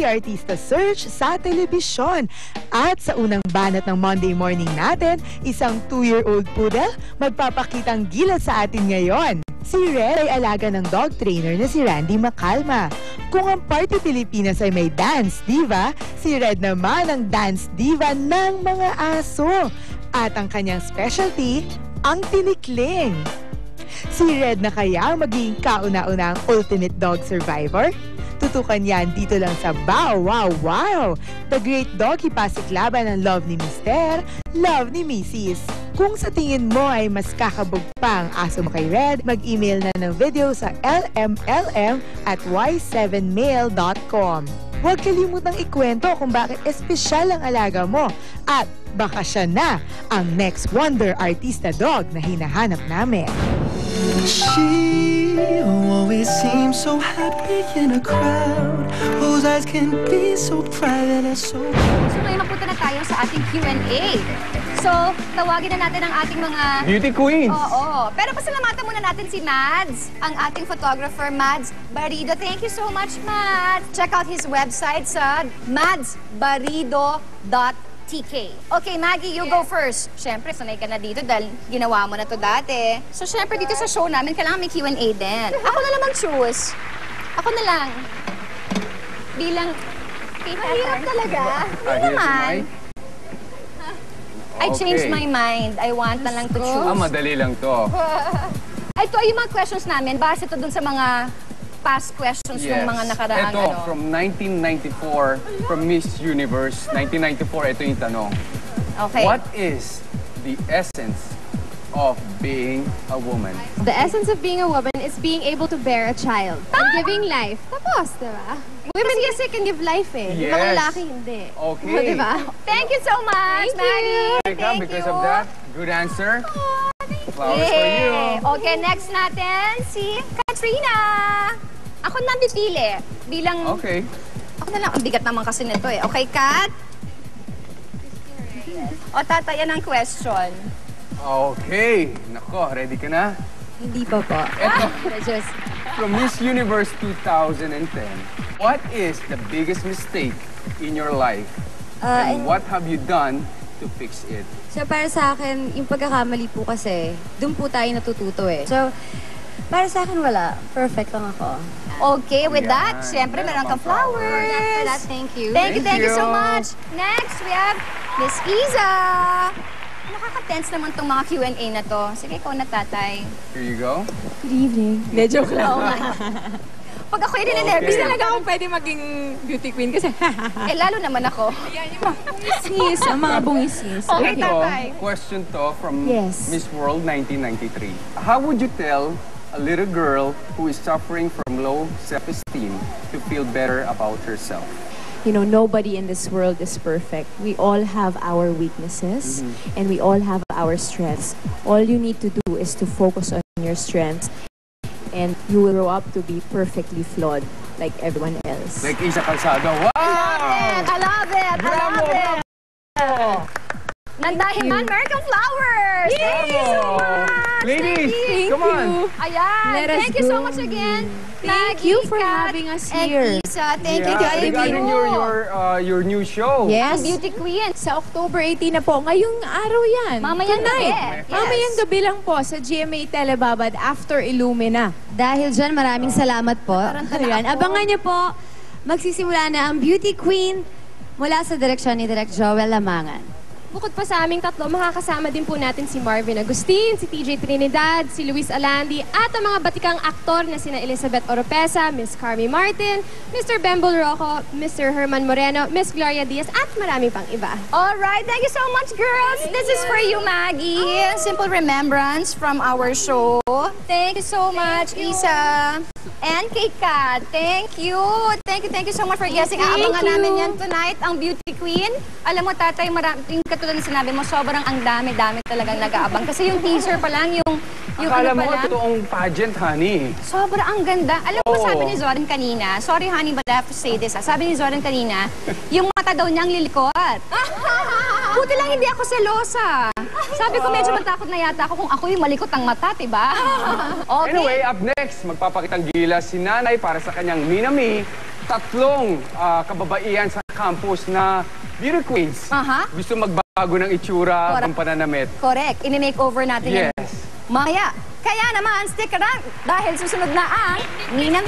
Artista Search sa telebisyon. At sa unang banat ng Monday morning natin, isang 2-year-old poodle magpapakitang gilat sa atin ngayon. Si Red ay alaga ng dog trainer na si Randy Macalma. Kung ang Party Pilipinas ay may dance diva, si Red naman ang dance diva ng mga aso. At ang kanyang specialty, ang tinikling. Si Red na kaya ang magiging kauna-unang ultimate dog survivor? Tutukan yan dito lang sa Bow Wow Wow! The Great Doggy Pasiklaban ng Love ni Mister, Love ni Mrs. Kung sa tingin mo ay mas kakabog pa ang aso mo kay Red, mag-email na ng video sa lmlm@y7mail.com. Huwag kalimutang ikwento kung bakit espesyal ang alaga mo at baka siya na ang next wonder artista dog na hinahanap namin. She always seems so happy in a crowd whose eyes can be so private and so... So ngayon mapunta na tayo sa ating Q&A. So, tawagin na natin ang ating mga... Beauty queens! Oo. Pero pasalamatan muna natin si Mads, ang ating photographer, Mads Barido. Thank you so much, Mads. Check out his website sa madsbarido.tk. Okay, Maggie, you go first. Siyempre, sanay ka na dito dahil ginawa mo na to dati. So, siyempre, dito sa show namin, kailangan may Q&A din. Ako na lang mag-choose. Ako na lang. Bilang... Mahirap talaga. Hindi naman. I changed my mind. I want na lang to choose. Ah, madali lang to. Ito ay yung mga questions namin. Base to dun sa mga past questions ng mga nakaraang Ito, from 1994, from Miss Universe, 1994, ito yung tanong. Okay. What is the essence of being a woman? The essence of being a woman is being able to bear a child and giving life. Tapos, diba? Women kasi can give life eh. Yes. Yung mga lalaki hindi. Okay. O, diba? Thank you so much, Maggie. Thank because of that, good answer. Flowers for you. Okay, next natin si Katrina. Ako na pipili. Bilang... Okay. Ako na lang. Ang bigat naman kasi nito eh. Okay, Kat? O, tatayan ang question. Okay. Nako, ready ka na? Hindi pa po. Ito, Just... from Miss Universe 2010, what is the biggest mistake in your life? And what have you done to fix it? So, para sa akin, yung pagkakamali po kasi, doon po tayo natututo eh. So, para sa akin, wala. Perfect lang ako. Okay, with that, siyempre meron kang flowers. Thank you. Thank you so much. Next, we have Miss Iza. Nakaka-tense naman tong mga Q&A na to. Sige, ikaw na, tatay. Here you go. Good evening. Joke lang. Pag ako'y rin-nervous Talaga akong pwede maging beauty queen kasi lalo naman ako. bungis, ang mga bungisis. Okay, Ito, tatay. question to from Yes. Miss World 1993. How would you tell a little girl who is suffering from low self-esteem to feel better about herself? You know, nobody in this world is perfect. We all have our weaknesses and we all have our strengths. All you need to do is to focus on your strengths and you will grow up to be perfectly flawed like everyone else. Like Isa Calzado. Wow! I love it! I love it! Nandahin man, American flowers! Thank you so much! Ladies, come on! Ayan! Let us Thank you so go. much again! Thank you for having us here. And Isa, thank you. Regarding your new show. Ang Yes. Beauty Queen. Sa October 18 na po. Ngayong araw yan. Mamayang gabi. Tonight. Mamayang gabi lang po sa GMA Telebabad after Illumina. Dahil dyan, maraming salamat po. Ayan, abangan niyo po, magsisimula na ang Beauty Queen mula sa direksyon ni Direk Joel Lamangan. Bukod pa sa aming tatlo, makakasama din po natin si Marvin Agustin, si TJ Trinidad, si Luis Alandi, at ang mga batikang aktor na sina Elizabeth Oropesa, Miss Carmi Martin, Mr. Bembol Rocco, Mr. Herman Moreno, Miss Gloria Diaz, at marami pang iba. Alright, thank you so much, girls. This is for you, Maggie. Simple remembrance from our show. Thank you so much, Isa. And kay Kat, thank you. Thank you so much for guessing. Aabangan namin yan tonight, ang Beauty Queen. Alam mo, tatay, maraming katulad na sinabi mo, sobrang ang dami-dami talagang nag-aabang. Kasi yung teaser pa lang, yung Akala ano mo, pa lang, totoong pageant, honey. sobrang ang ganda. Alam mo, sabi ni Zoran kanina, sorry honey, but I have to say this. Sabi ni Zoran kanina, yung mata daw niyang lilikot. Buti lang hindi ako selosa. Sabi ko, medyo matakot na yata ako kung ako yung malikot ang mata, diba? Okay. Anyway, up next, magpapakitang gilas si Nanay para sa kanyang Minami tatlong kababaihan sa campus na beauty queens. Gusto magbago ng itsura, ng pananamit. Correct. I-makeover natin yan. Yes. Maya. Kaya naman, stick around dahil susunod na ang Ninang